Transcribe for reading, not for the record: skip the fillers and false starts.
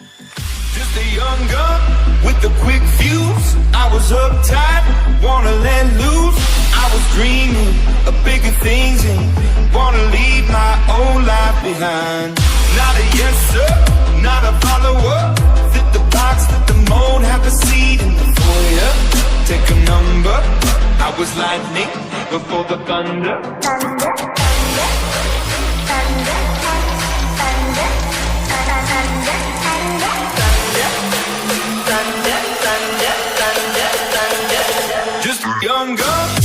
Just a young gun with a quick fuse. I was uptight, wanna let loose. I was dreaming of bigger things and wanna leave my old life behind. Not a yes sir, not a follower. Fit the box, fit the mold, have a seat in the foyer. Take a number. I was lightning before the thunder. Just a young gun.